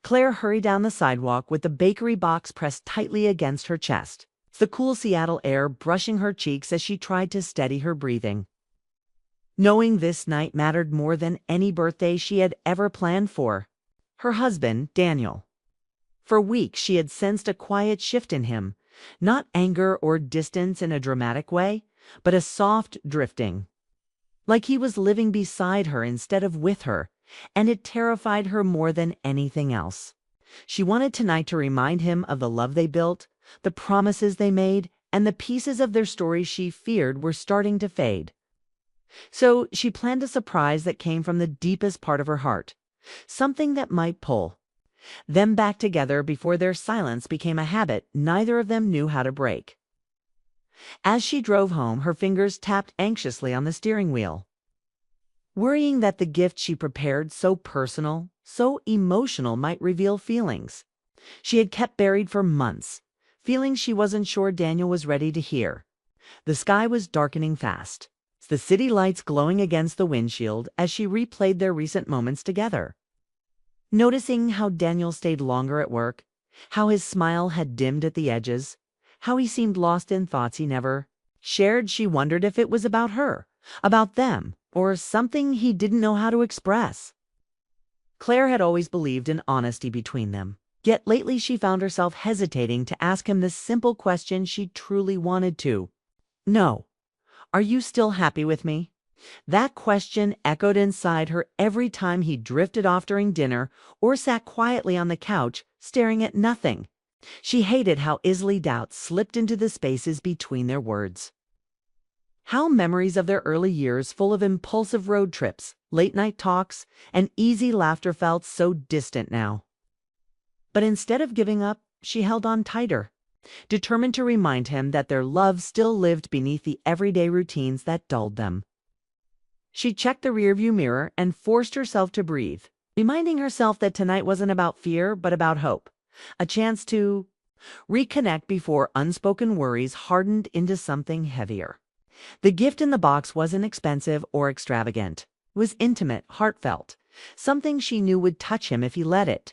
Claire hurried down the sidewalk with the bakery box pressed tightly against her chest, the cool Seattle air brushing her cheeks as she tried to steady her breathing. Knowing this night mattered more than any birthday she had ever planned for. Her husband, Daniel. For weeks she had sensed a quiet shift in him, not anger or distance in a dramatic way, but a soft drifting. Like he was living beside her instead of with her, and it terrified her more than anything else. She wanted tonight to remind him of the love they built, the promises they made, and the pieces of their story she feared were starting to fade. So she planned a surprise that came from the deepest part of her heart, something that might pull them back together before their silence became a habit neither of them knew how to break. As she drove home, her fingers tapped anxiously on the steering wheel, worrying that the gift she prepared, so personal, so emotional, might reveal feelings she had kept buried for months, feelings she wasn't sure Daniel was ready to hear. The sky was darkening fast, the city lights glowing against the windshield as she replayed their recent moments together. Noticing how Daniel stayed longer at work, how his smile had dimmed at the edges, how he seemed lost in thoughts he never shared, she wondered if it was about her, about them, or something he didn't know how to express. Claire had always believed in honesty between them, yet lately she found herself hesitating to ask him the simple question she truly wanted to. No. Are you still happy with me? That question echoed inside her every time he drifted off during dinner or sat quietly on the couch staring at nothing. She hated how easily doubt slipped into the spaces between their words. How memories of their early years, full of impulsive road trips, late-night talks, and easy laughter, felt so distant now. But instead of giving up, she held on tighter, determined to remind him that their love still lived beneath the everyday routines that dulled them. She checked the rearview mirror and forced herself to breathe, reminding herself that tonight wasn't about fear but about hope, a chance to reconnect before unspoken worries hardened into something heavier. The gift in the box wasn't expensive or extravagant. It was intimate, heartfelt, something she knew would touch him if he let it.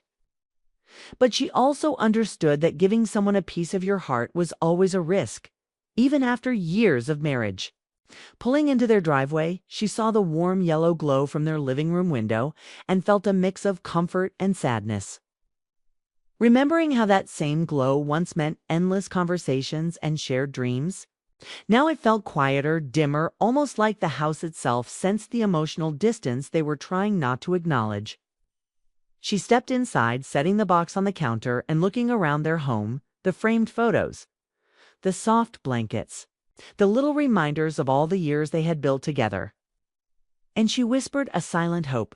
But she also understood that giving someone a piece of your heart was always a risk, even after years of marriage. Pulling into their driveway, she saw the warm yellow glow from their living room window and felt a mix of comfort and sadness. Remembering how that same glow once meant endless conversations and shared dreams, now it felt quieter, dimmer, almost like the house itself sensed the emotional distance they were trying not to acknowledge. She stepped inside, setting the box on the counter and looking around their home, the framed photos, the soft blankets, the little reminders of all the years they had built together. And she whispered a silent hope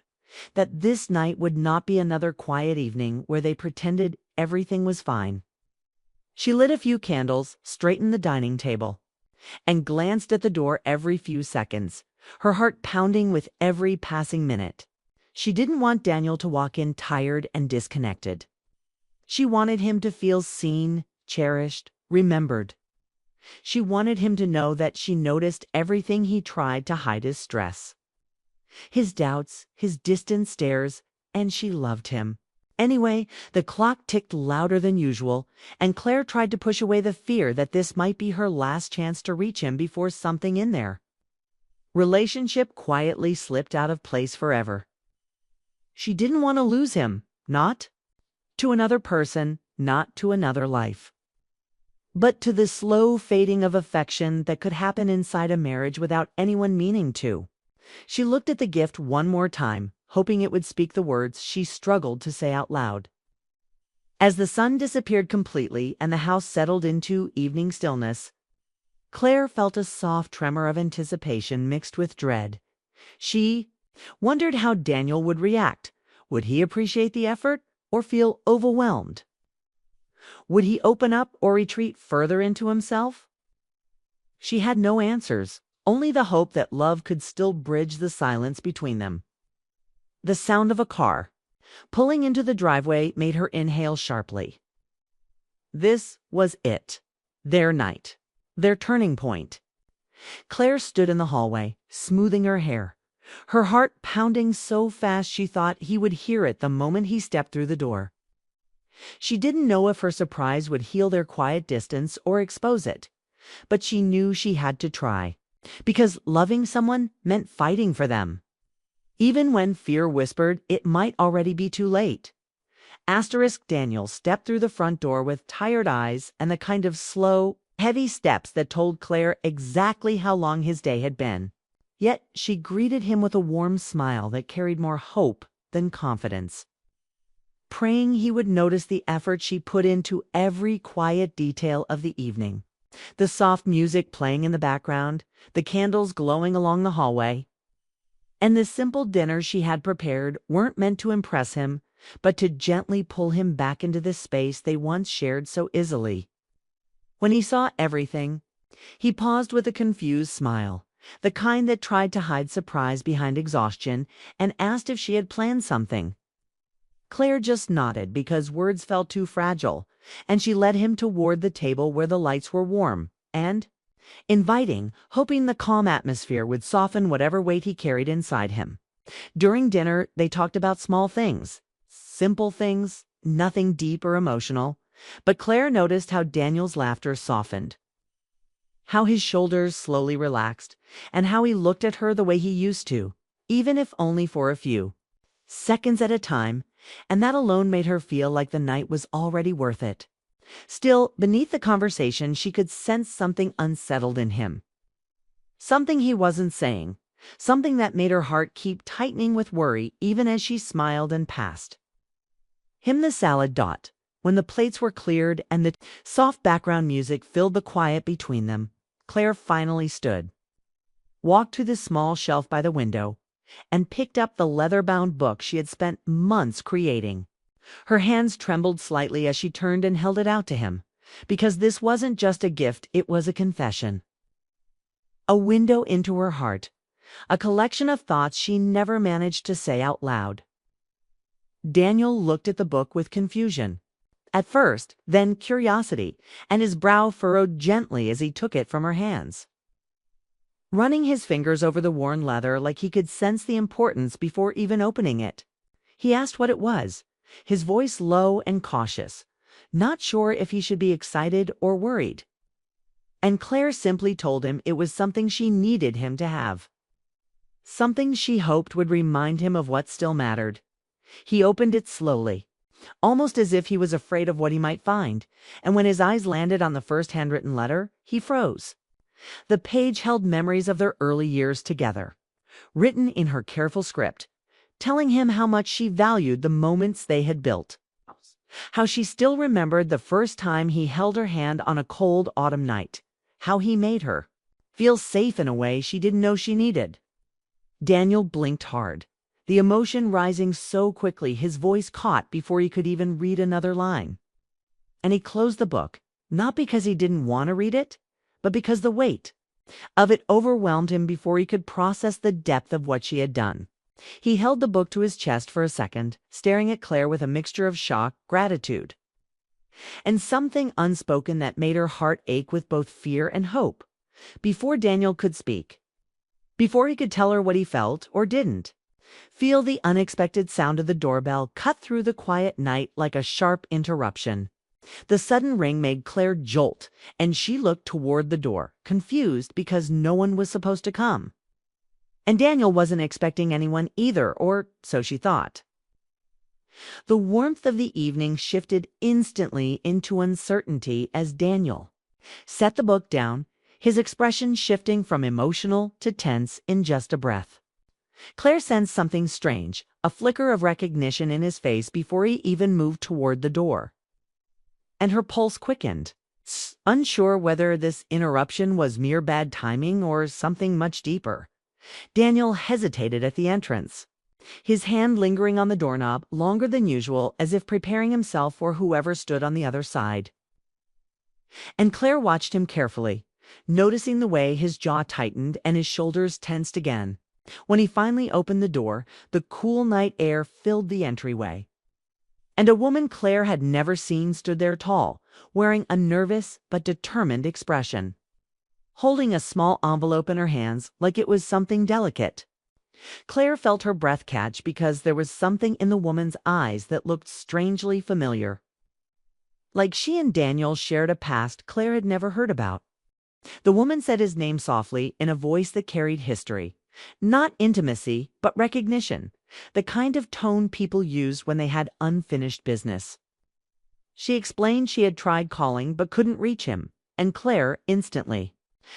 that this night would not be another quiet evening where they pretended everything was fine. She lit a few candles, straightened the dining table, and glanced at the door every few seconds, her heart pounding with every passing minute. She didn't want Daniel to walk in tired and disconnected. She wanted him to feel seen, cherished, remembered. She wanted him to know that she noticed everything he tried to hide: his stress, his doubts, his distant stares, and she loved him. Anyway, the clock ticked louder than usual, and Claire tried to push away the fear that this might be her last chance to reach him before something in their relationship quietly slipped out of place forever. She didn't want to lose him, not to another person, not to another life, but to the slow fading of affection that could happen inside a marriage without anyone meaning to. She looked at the gift one more time, hoping it would speak the words she struggled to say out loud. As the sun disappeared completely and the house settled into evening stillness, Claire felt a soft tremor of anticipation mixed with dread. She wondered how Daniel would react. Would he appreciate the effort or feel overwhelmed? Would he open up or retreat further into himself? She had no answers, only the hope that love could still bridge the silence between them. The sound of a car pulling into the driveway made her inhale sharply. This was it, their night, their turning point. Claire stood in the hallway, smoothing her hair, her heart pounding so fast she thought he would hear it the moment he stepped through the door. She didn't know if her surprise would heal their quiet distance or expose it, but she knew she had to try, because loving someone meant fighting for them, even when fear whispered it might already be too late. Daniel stepped through the front door with tired eyes and the kind of slow, heavy steps that told Claire exactly how long his day had been. Yet she greeted him with a warm smile that carried more hope than confidence, praying he would notice the effort she put into every quiet detail of the evening. The soft music playing in the background, the candles glowing along the hallway, and the simple dinners she had prepared weren't meant to impress him, but to gently pull him back into the space they once shared so easily. When he saw everything, he paused with a confused smile, the kind that tried to hide surprise behind exhaustion, and asked if she had planned something. Claire just nodded because words felt too fragile, and she led him toward the table where the lights were warm and inviting, hoping the calm atmosphere would soften whatever weight he carried inside him. During dinner, they talked about small things, simple things, nothing deep or emotional, but Claire noticed how Daniel's laughter softened, how his shoulders slowly relaxed, and how he looked at her the way he used to, even if only for a few seconds at a time, and that alone made her feel like the night was already worth it. Still, beneath the conversation, she could sense something unsettled in him. Something he wasn't saying, something that made her heart keep tightening with worry even as she smiled and passed him the salad. When the plates were cleared and the soft background music filled the quiet between them, Claire finally stood, walked to the small shelf by the window, and picked up the leather-bound book she had spent months creating. Her hands trembled slightly as she turned and held it out to him, because this wasn't just a gift, it was a confession. A window into her heart, a collection of thoughts she never managed to say out loud. Daniel looked at the book with confusion. At first, then curiosity, and his brow furrowed gently as he took it from her hands, running his fingers over the worn leather like he could sense the importance before even opening it. He asked what it was, his voice low and cautious, not sure if he should be excited or worried. And Claire simply told him it was something she needed him to have, something she hoped would remind him of what still mattered. He opened it slowly, almost as if he was afraid of what he might find, and when his eyes landed on the first handwritten letter, he froze. The page held memories of their early years together, written in her careful script, telling him how much she valued the moments they had built, how she still remembered the first time he held her hand on a cold autumn night, how he made her feel safe in a way she didn't know she needed. Daniel blinked hard, the emotion rising so quickly his voice caught before he could even read another line. And he closed the book, not because he didn't want to read it, but because the weight of it overwhelmed him before he could process the depth of what she had done. He held the book to his chest for a second, staring at Claire with a mixture of shock, gratitude, and something unspoken that made her heart ache with both fear and hope. Before Daniel could speak, before he could tell her what he felt or didn't feel, the unexpected sound of the doorbell cut through the quiet night like a sharp interruption. The sudden ring made Claire jolt, and she looked toward the door, confused because no one was supposed to come. And Daniel wasn't expecting anyone either, or so she thought. The warmth of the evening shifted instantly into uncertainty as Daniel set the book down, his expression shifting from emotional to tense in just a breath. Claire sensed something strange, a flicker of recognition in his face before he even moved toward the door. And her pulse quickened, unsure whether this interruption was mere bad timing or something much deeper. Daniel hesitated at the entrance, his hand lingering on the doorknob longer than usual, as if preparing himself for whoever stood on the other side. And Claire watched him carefully, noticing the way his jaw tightened and his shoulders tensed again. When he finally opened the door, the cool night air filled the entryway, and a woman Claire had never seen stood there tall, wearing a nervous but determined expression, holding a small envelope in her hands like it was something delicate. Claire felt her breath catch because there was something in the woman's eyes that looked strangely familiar. like she and Daniel shared a past Claire had never heard about. The woman said his name softly in a voice that carried history. Not intimacy, but recognition, the kind of tone people used when they had unfinished business. She explained she had tried calling but couldn't reach him, and Claire instantly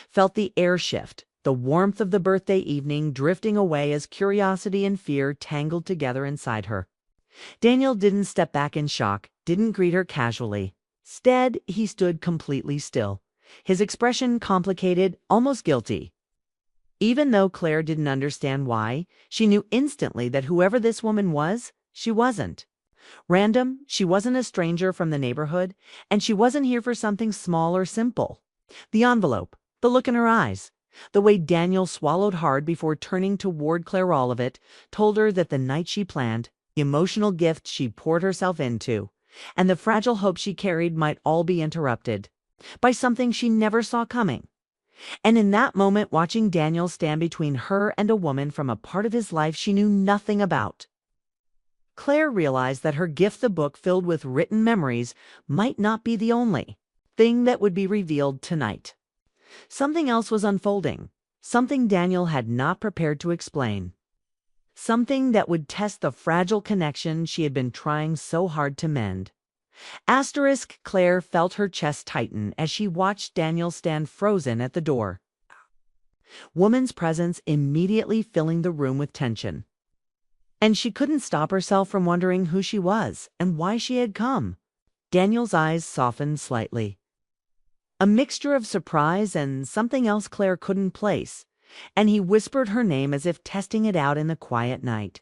felt the air shift, the warmth of the birthday evening drifting away as curiosity and fear tangled together inside her. Daniel didn't step back in shock, didn't greet her casually. Instead, he stood completely still, his expression complicated, almost guilty. Even though Claire didn't understand why, she knew instantly that whoever this woman was, she wasn't random, she wasn't a stranger from the neighborhood, and she wasn't here for something small or simple. The envelope, the look in her eyes, the way Daniel swallowed hard before turning toward Claire, all of it told her that the night she planned, the emotional gift she poured herself into, and the fragile hope she carried might all be interrupted by something she never saw coming. And in that moment, watching Daniel stand between her and a woman from a part of his life she knew nothing about, Claire realized that her gift, the book filled with written memories, might not be the only thing that would be revealed tonight. Something else was unfolding, something Daniel had not prepared to explain, something that would test the fragile connection she had been trying so hard to mend. Claire felt her chest tighten as she watched Daniel stand frozen at the door, woman's presence immediately filling the room with tension. And she couldn't stop herself from wondering who she was and why she had come. Daniel's eyes softened slightly, a mixture of surprise and something else Claire couldn't place, and he whispered her name as if testing it out in the quiet night.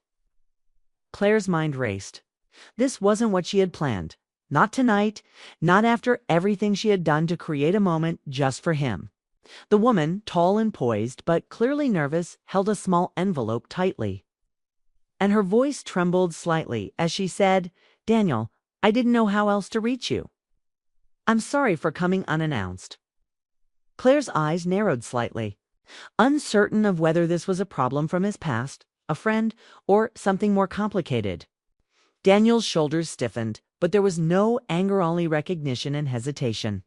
Claire's mind raced. This wasn't what she had planned. Not tonight, not after everything she had done to create a moment just for him. The woman, tall and poised, but clearly nervous, held a small envelope tightly, and her voice trembled slightly as she said, "Daniel, I didn't know how else to reach you. I'm sorry for coming unannounced." Claire's eyes narrowed slightly, uncertain of whether this was a problem from his past, a friend, or something more complicated. Daniel's shoulders stiffened, but there was no anger, only recognition and hesitation.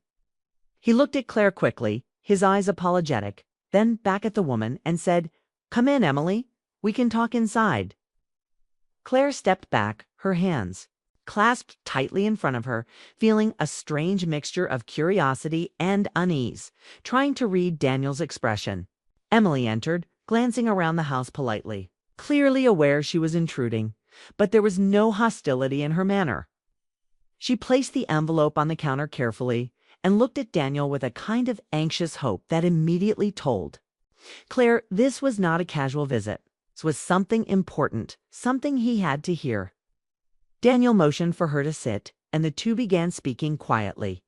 He looked at Claire quickly, his eyes apologetic, then back at the woman and said, "Come in, Emily. We can talk inside." Claire stepped back, her hands clasped tightly in front of her, feeling a strange mixture of curiosity and unease, trying to read Daniel's expression. Emily entered, glancing around the house politely, clearly aware she was intruding, but there was no hostility in her manner. She placed the envelope on the counter carefully and looked at Daniel with a kind of anxious hope that immediately told Claire this was not a casual visit. This was something important, something he had to hear. Daniel motioned for her to sit, and the two began speaking quietly,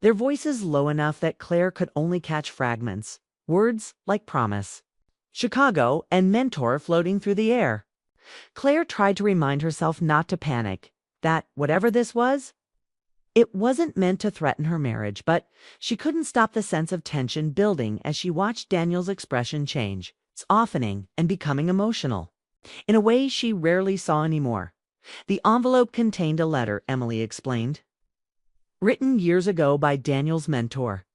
their voices low enough that Claire could only catch fragments, words like promise, Chicago, and mentor floating through the air. Claire tried to remind herself not to panic, that whatever this was, it wasn't meant to threaten her marriage, but she couldn't stop the sense of tension building as she watched Daniel's expression change, softening and becoming emotional, in a way she rarely saw anymore. The envelope contained a letter, Emily explained, written years ago by Daniel's mentor,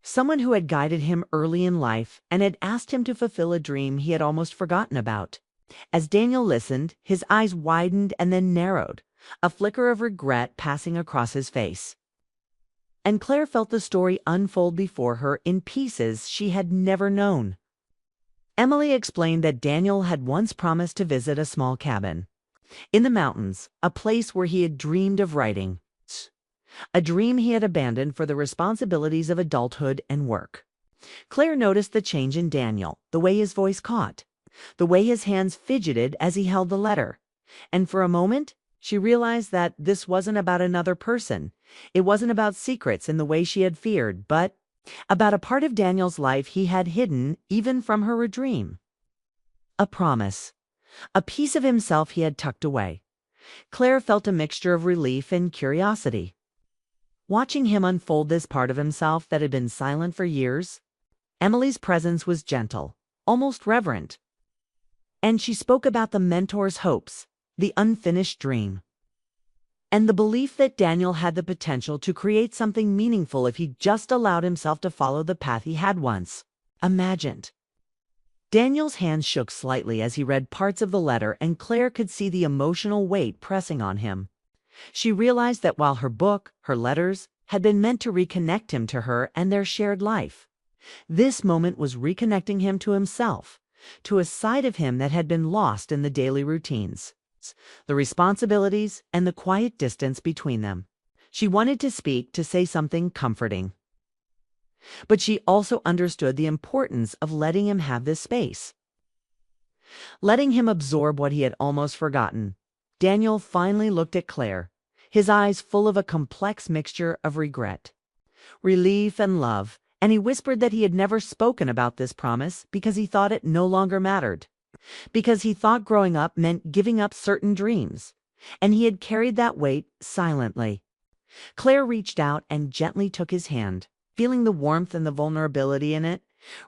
someone who had guided him early in life and had asked him to fulfill a dream he had almost forgotten about. As Daniel listened, his eyes widened and then narrowed, a flicker of regret passing across his face. And Claire felt the story unfold before her in pieces she had never known. Emily explained that Daniel had once promised to visit a small cabin in the mountains, a place where he had dreamed of writing, a dream he had abandoned for the responsibilities of adulthood and work. Claire noticed the change in Daniel, the way his voice caught, the way his hands fidgeted as he held the letter, and for a moment she realized that this wasn't about another person. It wasn't about secrets in the way she had feared, but about a part of Daniel's life he had hidden even from her dream. A promise, a piece of himself he had tucked away. Claire felt a mixture of relief and curiosity. Watching him unfold this part of himself that had been silent for years, Emily's presence was gentle, almost reverent, and she spoke about the mentor's hopes, the unfinished dream. and the belief that Daniel had the potential to create something meaningful if he just allowed himself to follow the path he had once imagined. Daniel's hands shook slightly as he read parts of the letter, and Claire could see the emotional weight pressing on him. She realized that while her book, her letters, had been meant to reconnect him to her and their shared life, this moment was reconnecting him to himself, to a side of him that had been lost in the daily routines, the responsibilities, and the quiet distance between them. She wanted to speak, to say something comforting. But she also understood the importance of letting him have this space, letting him absorb what he had almost forgotten. Daniel finally looked at Claire, his eyes full of a complex mixture of regret, relief, and love, and he whispered that he had never spoken about this promise because he thought it no longer mattered, because he thought growing up meant giving up certain dreams, and he had carried that weight silently. Claire reached out and gently took his hand, feeling the warmth and the vulnerability in it,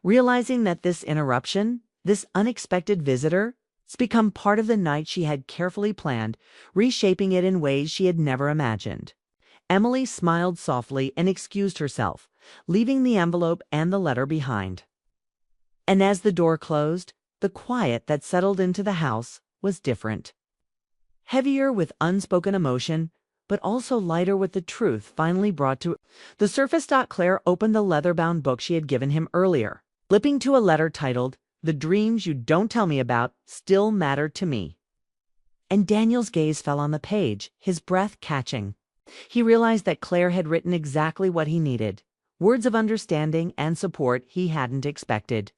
realizing that this interruption, this unexpected visitor, has become part of the night she had carefully planned, reshaping it in ways she had never imagined. Emily smiled softly and excused herself, leaving the envelope and the letter behind. And as the door closed, the quiet that settled into the house was different. Heavier with unspoken emotion, but also lighter with the truth finally brought to the surface. Claire opened the leather-bound book she had given him earlier, flipping to a letter titled, "The Dreams You Don't Tell Me About Still Matter to Me." And Daniel's gaze fell on the page, his breath catching. He realized that Claire had written exactly what he needed, words of understanding and support he hadn't expected.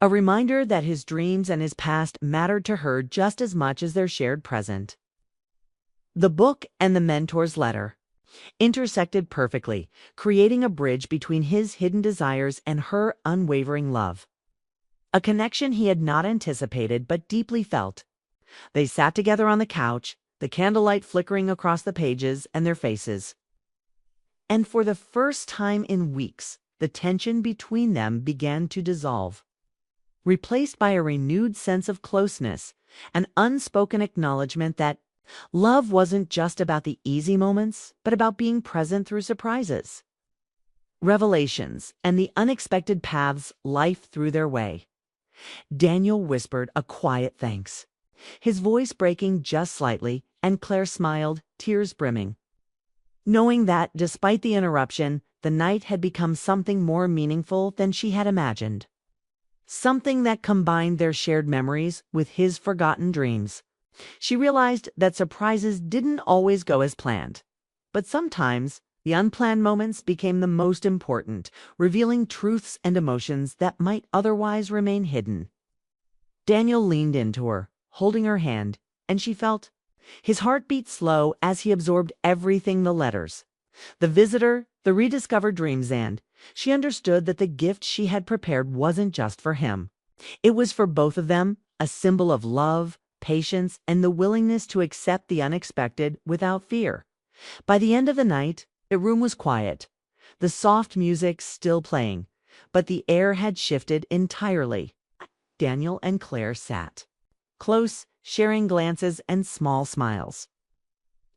A reminder that his dreams and his past mattered to her just as much as their shared present. The book and the mentor's letter intersected perfectly, creating a bridge between his hidden desires and her unwavering love. A connection he had not anticipated but deeply felt. They sat together on the couch, the candlelight flickering across the pages and their faces. And for the first time in weeks, the tension between them began to dissolve, replaced by a renewed sense of closeness, an unspoken acknowledgement that love wasn't just about the easy moments, but about being present through surprises, revelations, and the unexpected paths life threw their way. Daniel whispered a quiet thanks, his voice breaking just slightly, and Claire smiled, tears brimming, knowing that, despite the interruption, the night had become something more meaningful than she had imagined. Something that combined their shared memories with his forgotten dreams. She realized that surprises didn't always go as planned, but sometimes the unplanned moments became the most important, revealing truths and emotions that might otherwise remain hidden. Daniel leaned into her, holding her hand, and she felt his heart beat slow as he absorbed everything: the letters, the visitor, the rediscovered dreams, and she understood that the gift she had prepared wasn't just for him. It was for both of them, a symbol of love, patience, and the willingness to accept the unexpected without fear. By the end of the night, the room was quiet, the soft music still playing, but the air had shifted entirely. Daniel and Claire sat close, sharing glances and small smiles,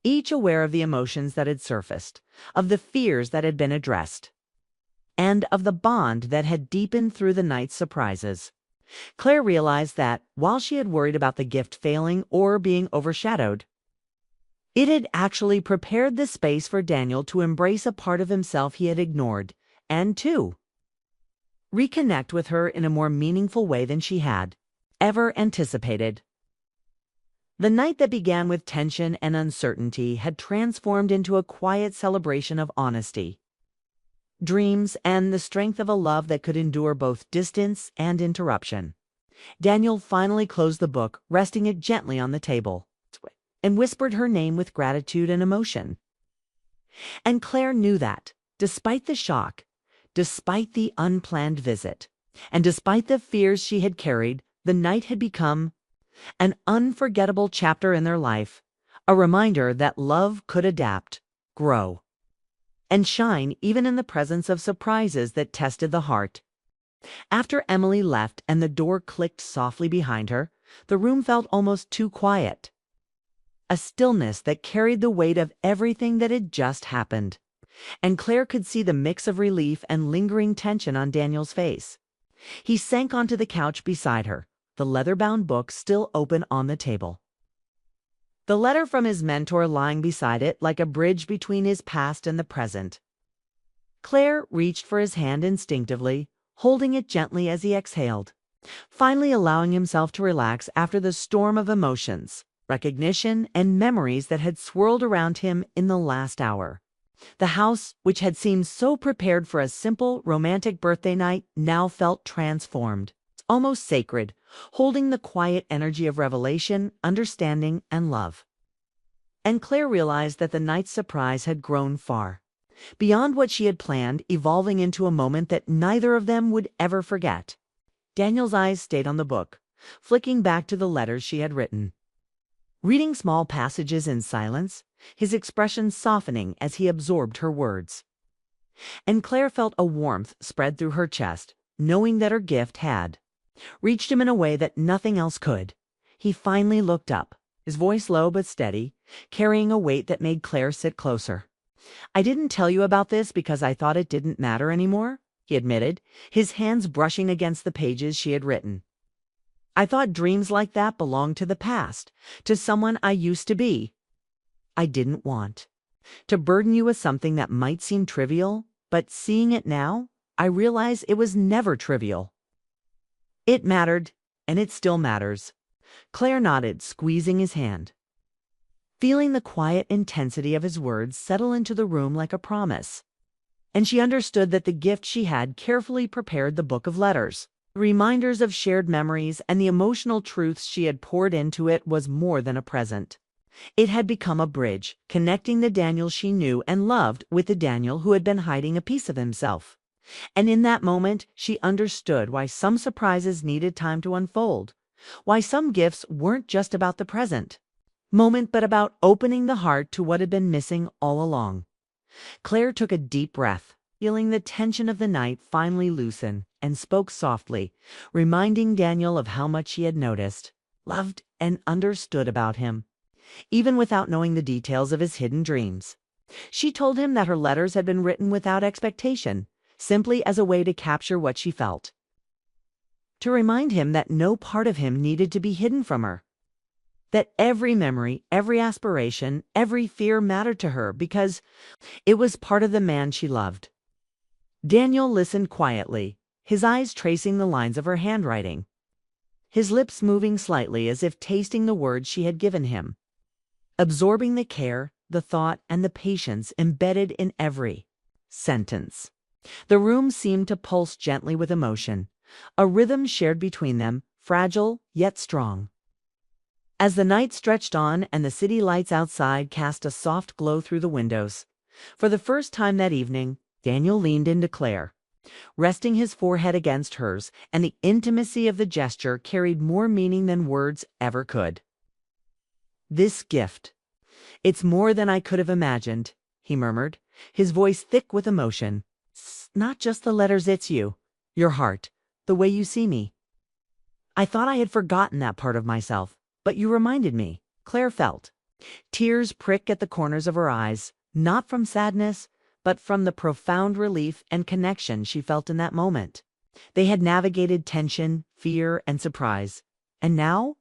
each aware of the emotions that had surfaced, of the fears that had been addressed, and of the bond that had deepened through the night's surprises. Claire realized that, while she had worried about the gift failing or being overshadowed, it had actually prepared the space for Daniel to embrace a part of himself he had ignored, and to reconnect with her in a more meaningful way than she had ever anticipated. The night that began with tension and uncertainty had transformed into a quiet celebration of honesty, dreams, and the strength of a love that could endure both distance and interruption. Daniel finally closed the book, resting it gently on the table, and whispered her name with gratitude and emotion. And Claire knew that, despite the shock, despite the unplanned visit, and despite the fears she had carried, the night had become an unforgettable chapter in their life, a reminder that love could adapt, grow, and shine even in the presence of surprises that tested the heart. After Emily left and the door clicked softly behind her, the room felt almost too quiet. a stillness that carried the weight of everything that had just happened. And Claire could see the mix of relief and lingering tension on Daniel's face. He sank onto the couch beside her, the leather-bound book still open on the table. The letter from his mentor lying beside it like a bridge between his past and the present. Claire reached for his hand instinctively, holding it gently as he exhaled, finally allowing himself to relax after the storm of emotions, recognition, and memories that had swirled around him in the last hour. The house, which had seemed so prepared for a simple, romantic birthday night, now felt transformed, almost sacred, holding the quiet energy of revelation, understanding, and love. And Claire realized that the night's surprise had grown far beyond what she had planned, evolving into a moment that neither of them would ever forget. Daniel's eyes stayed on the book, flicking back to the letters she had written. Reading small passages in silence, his expression softening as he absorbed her words. And Claire felt a warmth spread through her chest, knowing that her gift had reached him in a way that nothing else could. He finally looked up, his voice low but steady, carrying a weight that made Claire sit closer. "I didn't tell you about this because I thought it didn't matter anymore," he admitted, his hands brushing against the pages she had written. "I thought dreams like that belonged to the past, to someone I used to be. I didn't want to burden you with something that might seem trivial, but seeing it now, I realize it was never trivial. It mattered, and it still matters." Claire nodded, squeezing his hand, feeling the quiet intensity of his words settle into the room like a promise. And she understood that the gift she had carefully prepared the book of letters. Reminders of shared memories and the emotional truths she had poured into it was more than a present. It had become a bridge, connecting the Daniel she knew and loved with the Daniel who had been hiding a piece of himself. And in that moment, she understood why some surprises needed time to unfold, why some gifts weren't just about the present moment, but about opening the heart to what had been missing all along. Claire took a deep breath, feeling the tension of the night finally loosen, and spoke softly, reminding Daniel of how much she had noticed, loved, and understood about him, even without knowing the details of his hidden dreams. She told him that her letters had been written without expectation, simply as a way to capture what she felt, to remind him that no part of him needed to be hidden from her, that every memory, every aspiration, every fear mattered to her because it was part of the man she loved. Daniel listened quietly, his eyes tracing the lines of her handwriting, his lips moving slightly as if tasting the words she had given him, absorbing the care, the thought, and the patience embedded in every sentence. The room seemed to pulse gently with emotion, a rhythm shared between them, fragile yet strong. As the night stretched on and the city lights outside cast a soft glow through the windows, for the first time that evening, Daniel leaned into Claire, resting his forehead against hers, and the intimacy of the gesture carried more meaning than words ever could. "This gift, it's more than I could have imagined," he murmured, his voice thick with emotion. "It's not just the letters, it's you, your heart, the way you see me. I thought I had forgotten that part of myself, but you reminded me." Claire felt tears prick at the corners of her eyes, not from sadness, but from the profound relief and connection she felt in that moment. They had navigated tension, fear, and surprise, and now,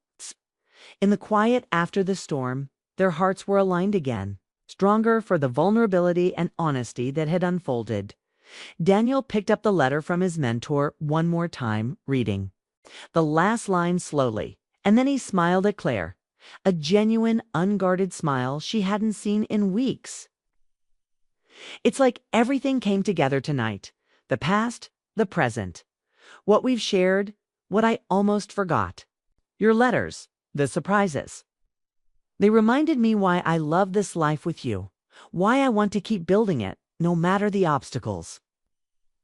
in the quiet after the storm, their hearts were aligned again, stronger for the vulnerability and honesty that had unfolded. Daniel picked up the letter from his mentor one more time, reading the last line slowly, and then he smiled at Claire, a genuine, unguarded smile she hadn't seen in weeks. "It's like everything came together tonight. The past, the present, what we've shared, what I almost forgot. Your letters, the surprises. They reminded me why I love this life with you, why I want to keep building it, no matter the obstacles."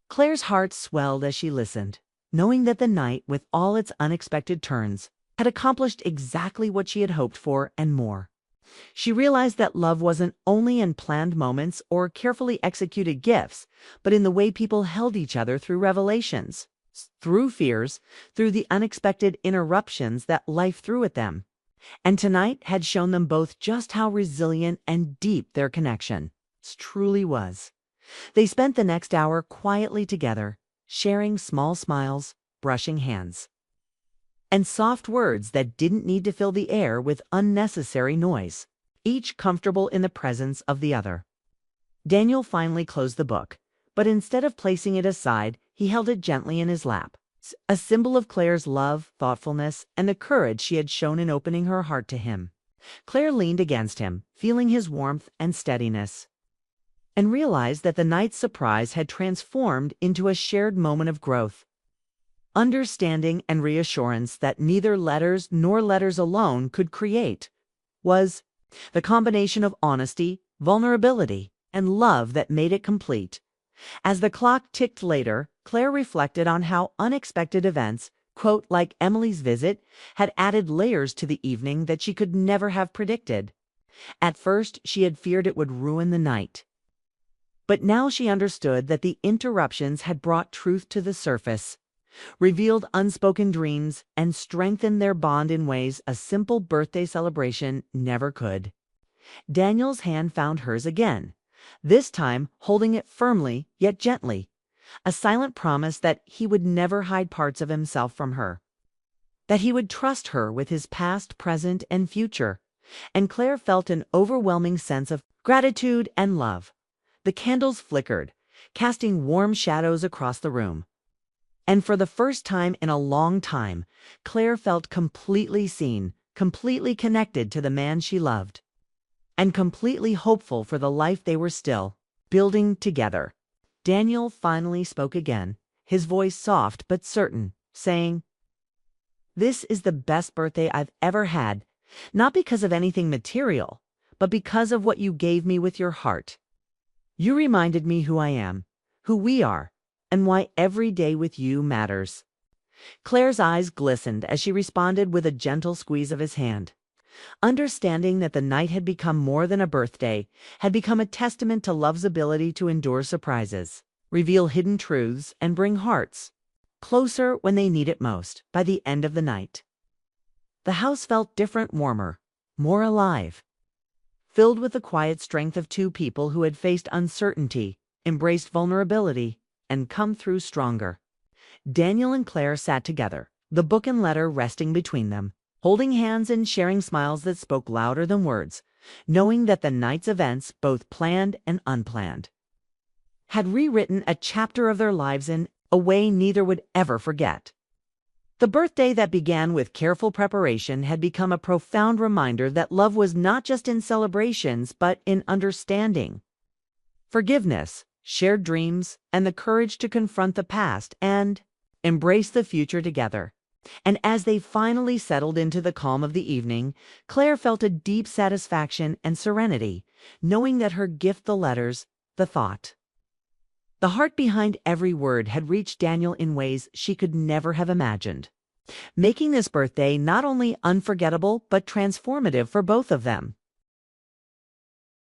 Claire's heart swelled as she listened, knowing that the night, with all its unexpected turns, had accomplished exactly what she had hoped for and more. She realized that love wasn't only in planned moments or carefully executed gifts, but in the way people held each other through revelations, through fears, through the unexpected interruptions that life threw at them. And tonight had shown them both just how resilient and deep their connection truly was. They spent the next hour quietly together, sharing small smiles, brushing hands, and soft words that didn't need to fill the air with unnecessary noise, each comfortable in the presence of the other. Daniel finally closed the book, but instead of placing it aside, he held it gently in his lap, a symbol of Claire's love, thoughtfulness, and the courage she had shown in opening her heart to him. Claire leaned against him, feeling his warmth and steadiness, and realized that the night's surprise had transformed into a shared moment of growth, understanding, and reassurance that neither letters nor letters alone could create. Was the combination of honesty, vulnerability, and love that made it complete. As the clock ticked later, Claire reflected on how unexpected events, quote, like Emily's visit, had added layers to the evening that she could never have predicted. At first, she had feared it would ruin the night. But now she understood that the interruptions had brought truth to the surface, revealed unspoken dreams, and strengthened their bond in ways a simple birthday celebration never could. Daniel's hand found hers again, this time holding it firmly yet gently, a silent promise that he would never hide parts of himself from her, that he would trust her with his past, present, and future. And Claire felt an overwhelming sense of gratitude and love. The candles flickered, casting warm shadows across the room. And for the first time in a long time, Claire felt completely seen, completely connected to the man she loved, and completely hopeful for the life they were still building together. Daniel finally spoke again, his voice soft but certain, saying, "This is the best birthday I've ever had, not because of anything material, but because of what you gave me with your heart. You reminded me who I am, who we are, and why every day with you matters." Claire's eyes glistened as she responded with a gentle squeeze of his hand, understanding that the night had become more than a birthday, had become a testament to love's ability to endure surprises, reveal hidden truths, and bring hearts closer when they need it most. By the end of the night, the house felt different, warmer, more alive, filled with the quiet strength of two people who had faced uncertainty, embraced vulnerability, and come through stronger. Daniel and Claire sat together, the book and letter resting between them, holding hands and sharing smiles that spoke louder than words, knowing that the night's events, both planned and unplanned, had rewritten a chapter of their lives in a way neither would ever forget. The birthday that began with careful preparation had become a profound reminder that love was not just in celebrations, but in understanding, forgiveness, shared dreams, and the courage to confront the past and embrace the future together. And as they finally settled into the calm of the evening, Claire felt a deep satisfaction and serenity, knowing that her gift, the letters, the thought, the heart behind every word, had reached Daniel in ways she could never have imagined, making this birthday not only unforgettable but transformative for both of them.